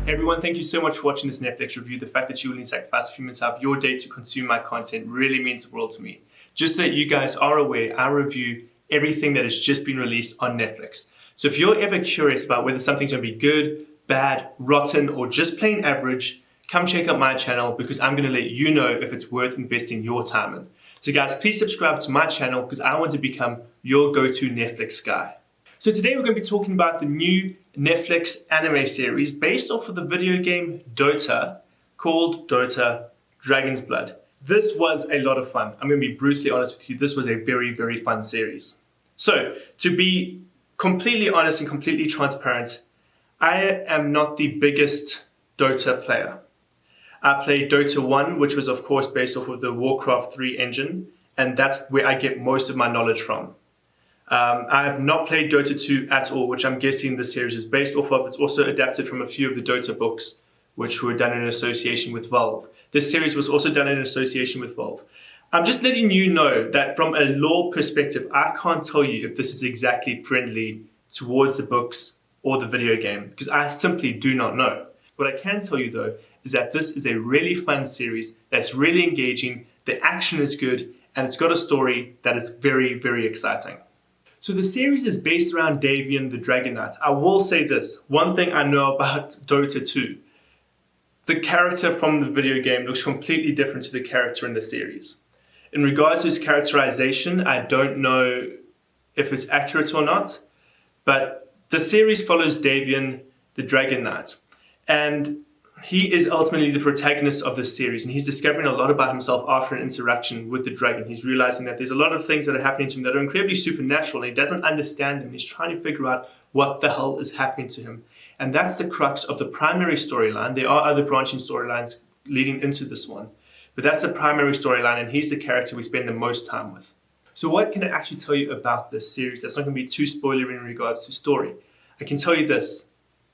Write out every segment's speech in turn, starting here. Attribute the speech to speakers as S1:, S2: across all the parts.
S1: Hey everyone, thank you so much for watching this Netflix review. The fact that you willing to sacrifice a few minutes out of your day to consume my content really means the world to me. Just so that you guys are aware, I review everything that has just been released on Netflix. So if you're ever curious about whether something's going to be good, bad, rotten, or just plain average, come check out my channel because I'm going to let you know if it's worth investing your time in. So guys, please subscribe to my channel because I want to become your go-to Netflix guy. So today we're going to be talking about the new Netflix anime series based off of the video game Dota called Dota Dragon's Blood. This was a lot of fun. I'm going to be brutally honest with you. This was a very, very fun series. So to be completely honest and completely transparent, I am not the biggest Dota player. I played Dota 1, which was of course based off of the Warcraft 3 engine, and that's where I get most of my knowledge from. I have not played Dota 2 at all, which I'm guessing this series is based off of. It's also adapted from a few of the Dota books, which were done in association with Valve. This series was also done in association with Valve. I'm just letting you know that from a lore perspective, I can't tell you if this is exactly friendly towards the books or the video game, because I simply do not know. What I can tell you though, is that this is a really fun series that's really engaging, the action is good, and it's got a story that is very, very exciting. So the series is based around Davion the Dragon Knight. I will say this, one thing I know about Dota 2, the character from the video game looks completely different to the character in the series. In regards to his characterization, I don't know if it's accurate or not, but the series follows Davion the Dragon Knight, and he is ultimately the protagonist of this series, and he's discovering a lot about himself after an interaction with the dragon. He's realizing that there's a lot of things that are happening to him that are incredibly supernatural, and he doesn't understand them. He's trying to figure out what the hell is happening to him. And that's the crux of the primary storyline. There are other branching storylines leading into this one, but that's the primary storyline, and he's the character we spend the most time with. So what can I actually tell you about this series that's not going to be too spoilery in regards to story? I can tell you this.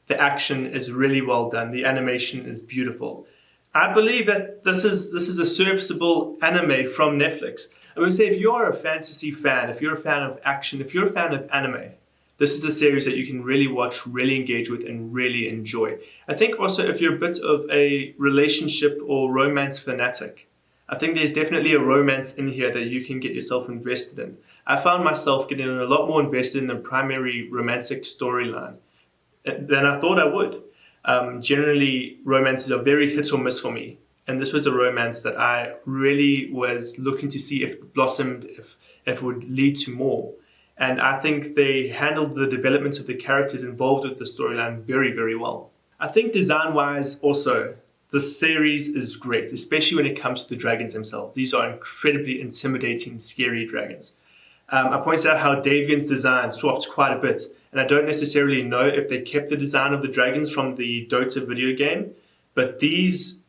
S1: The action is really well done. The animation is beautiful. I believe that this is a serviceable anime from Netflix. I would say if you're a fantasy fan, if you're a fan of action, if you're a fan of anime, this is a series that you can really watch, really engage with, and really enjoy. I think also if you're a bit of a relationship or romance fanatic, I think there's definitely a romance in here that you can get yourself invested in. I found myself getting a lot more invested in the primary romantic storyline than I thought I would. Generally, romances are very hit or miss for me. And this was a romance that I really was looking to see if it blossomed, if it would lead to more. And I think they handled the development of the characters involved with the storyline very, very well. I think design-wise also, the series is great, especially when it comes to the dragons themselves. These are incredibly intimidating, scary dragons. I pointed out how Davion's design swapped quite a bit, and I don't necessarily know if they kept the design of the dragons from the Dota video game, but these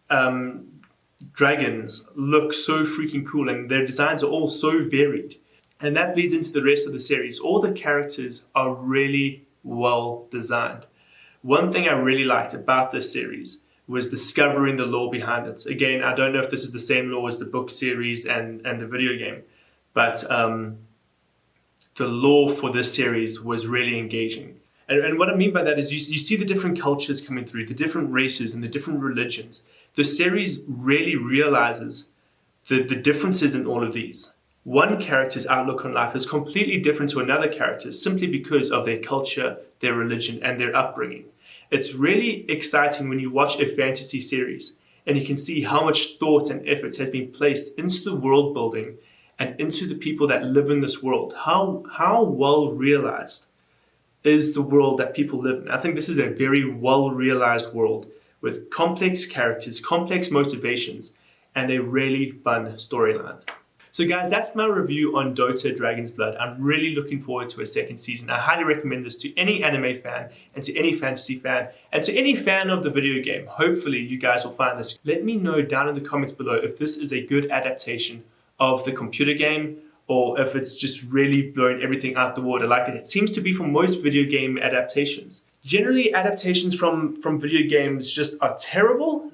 S1: dragons look so freaking cool, and their designs are all so varied. And that leads into the rest of the series. All the characters are really well designed. One thing I really liked about this series was discovering the lore behind it. Again, I don't know if this is the same lore as the book series and the video game, but the lore for this series was really engaging. And what I mean by that is you see the different cultures coming through, the different races and the different religions. The series really realizes the differences in all of these. One character's outlook on life is completely different to another character simply because of their culture, their religion, and their upbringing. It's really exciting when you watch a fantasy series and you can see how much thought and effort has been placed into the world building and into the people that live in this world. How well realized is the world that people live in? I think this is a very well realized world with complex characters, complex motivations, and a really fun storyline. So guys, that's my review on Dota Dragon's Blood. I'm really looking forward to a second season. I highly recommend this to any anime fan and to any fantasy fan and to any fan of the video game. Hopefully you guys will find this. Let me know down in the comments below if this is a good adaptation of the computer game or if it's just really blowing everything out the water like it seems to be for most video game adaptations. Generally, adaptations from video games just are terrible.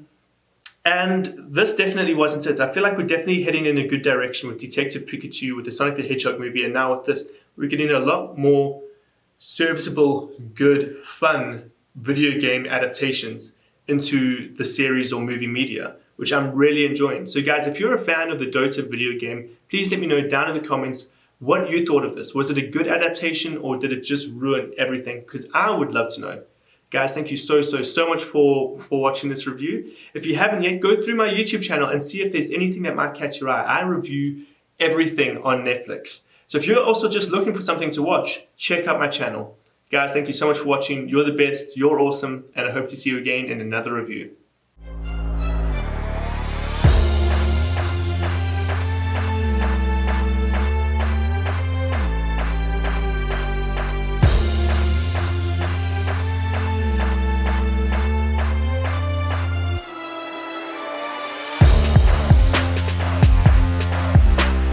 S1: And this definitely wasn't it. I feel like we're definitely heading in a good direction with Detective Pikachu, with the Sonic the Hedgehog movie, and now with this, we're getting a lot more serviceable, good, fun video game adaptations into the series or movie media, which I'm really enjoying. So guys, if you're a fan of the Dota video game, please let me know down in the comments what you thought of this. Was it a good adaptation or did it just ruin everything? Because I would love to know. Guys, thank you so much for watching this review. If you haven't yet, go through my YouTube channel and see if there's anything that might catch your eye. I review everything on Netflix. So if you're also just looking for something to watch, check out my channel. Guys, thank you so much for watching. You're the best, you're awesome, and I hope to see you again in another review.